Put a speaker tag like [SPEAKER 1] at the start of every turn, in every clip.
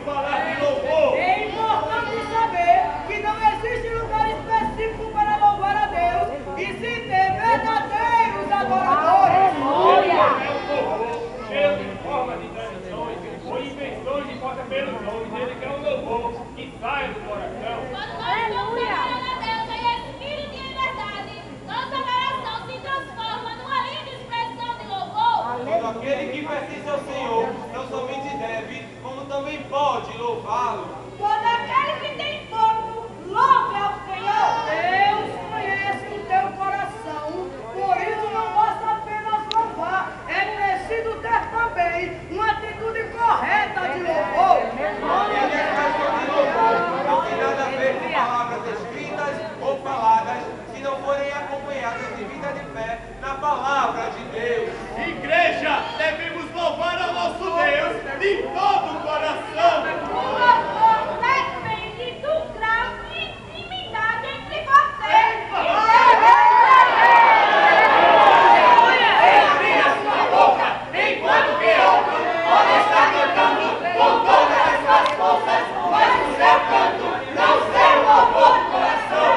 [SPEAKER 1] falar de louvor.
[SPEAKER 2] É importante saber que não existe lugar específico para louvar a Deus e se ter verdadeiros adoradores.
[SPEAKER 1] É um louvor cheio de formas de tradições ou invenções impostas pelos homens. Ele quer um louvor que saia do coração.
[SPEAKER 3] Quando nós estamos adorando a Deus em espírito e em verdade, nossa adoração se transforma numa linda expressão de louvor.
[SPEAKER 4] Todo aquele que pertence ao Senhor não somente deve, como também pode louvá-lo.
[SPEAKER 2] Todo aquele que tem fogo, louve ao Senhor. Deus conhece o teu coração, por isso não basta apenas louvar, é preciso ter também uma atitude correta de louvor.
[SPEAKER 4] Qualquer expressão de louvor não tem nada a ver com palavras escritas ou faladas, se não forem acompanhadas de vida de fé na palavra de Deus.
[SPEAKER 1] Igreja, devemos louvar ao nosso Deus de todo o coração.
[SPEAKER 3] O louvor depende do grau de intimidade entre vocês.
[SPEAKER 1] Abrir sua boca enquanto que outro pode estar cantando com todas as suas forças, mas o seu canto não ser louvor do coração.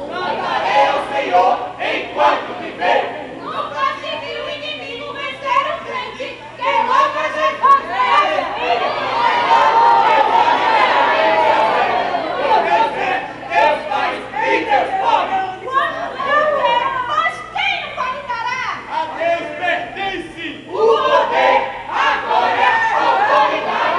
[SPEAKER 1] Cantarei ao Senhor enquanto viver.
[SPEAKER 3] Nunca se viu o inimigo vencer o crente que louva Jesus.
[SPEAKER 1] Deus faz e Deus pode.
[SPEAKER 3] Quando não quer, mas quem o validará?
[SPEAKER 1] A Deus pertence
[SPEAKER 3] O poder, a glória, a autoridade,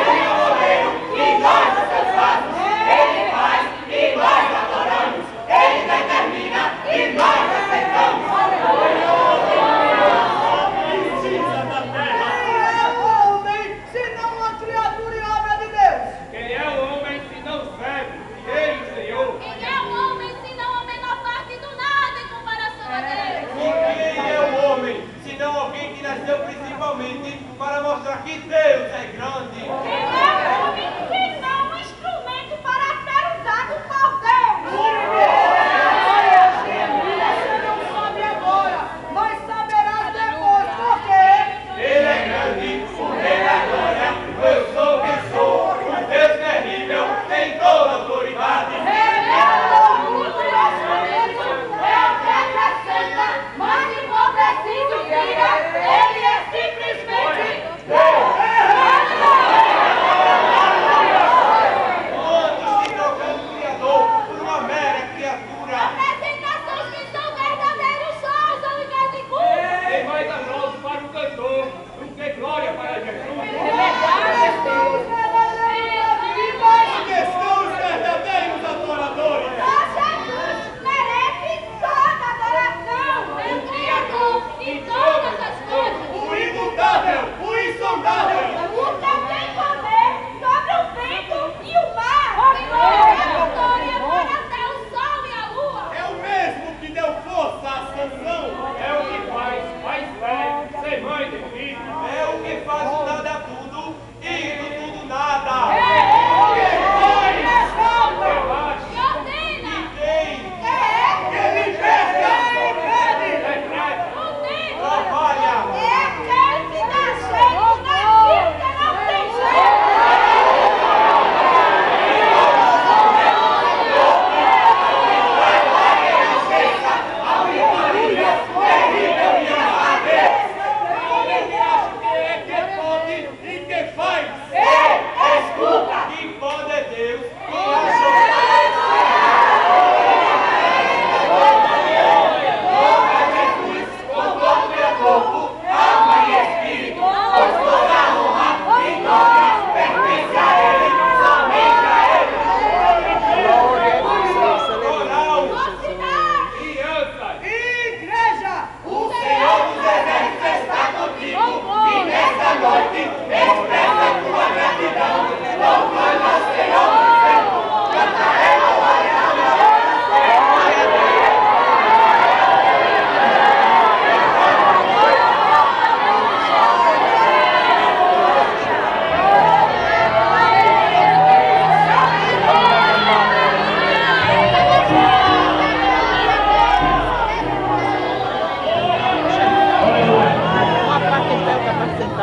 [SPEAKER 1] e nós os seus passos. Ele faz e nós adoramos. Ele determina e nós aceitamos. Precisa da terra.
[SPEAKER 2] Quem é o homem, senão uma criatura e obra de Deus?
[SPEAKER 1] Quem é o homem se não serve? Ele, o Senhor.
[SPEAKER 3] quem é o homem senão a menor parte do nada em comparação a Deus?
[SPEAKER 4] E quem é o homem, senão alguém que nasceu principalmente para mostrar que Deus é grande?
[SPEAKER 3] Quem é o homem senão um instrumento para ser usado por Deus?
[SPEAKER 2] Você não sabe agora, mas saberás depois, porque
[SPEAKER 1] Ele é grande, o Rei da glória. Eu sou quem sou. O Deus terrível tem toda a autoridade.
[SPEAKER 3] Ele é o muito instrumento, é o que acrescenta, mas se for preciso tira, ele é simplesmente Deus.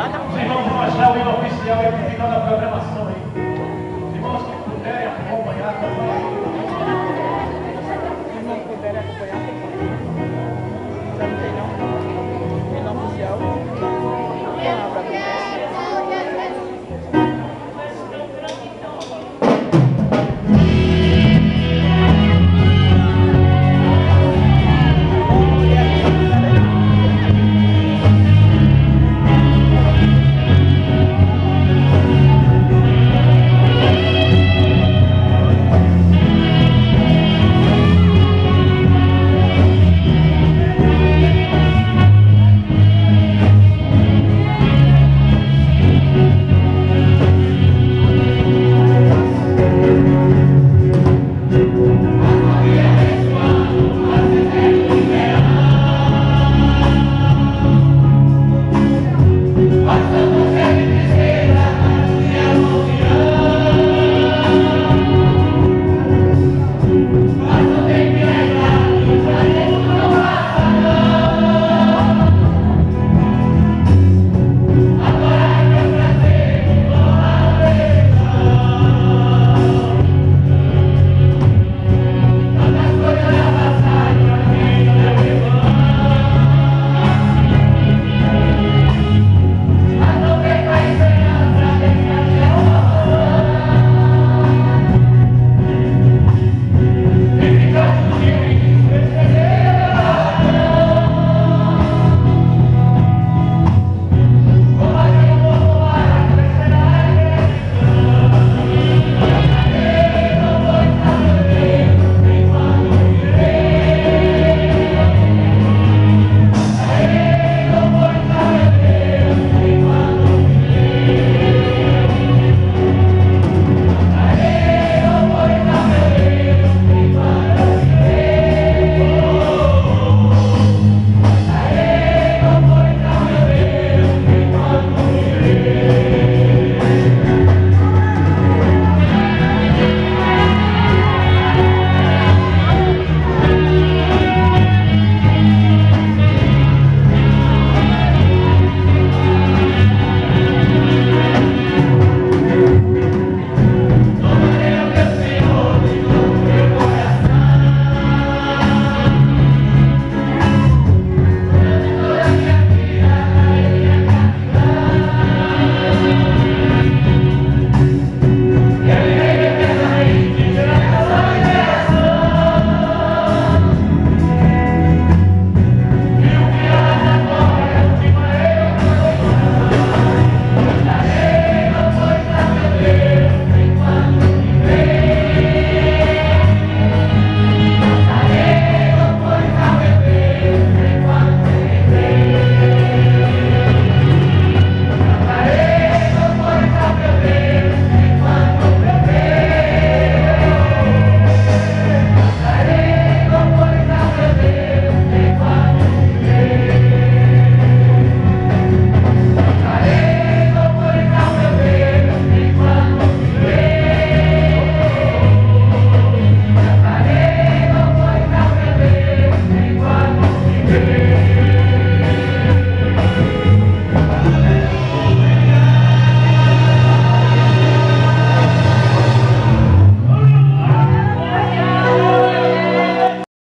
[SPEAKER 5] Os irmãos vão achar o hino oficial e ficar na programação aí.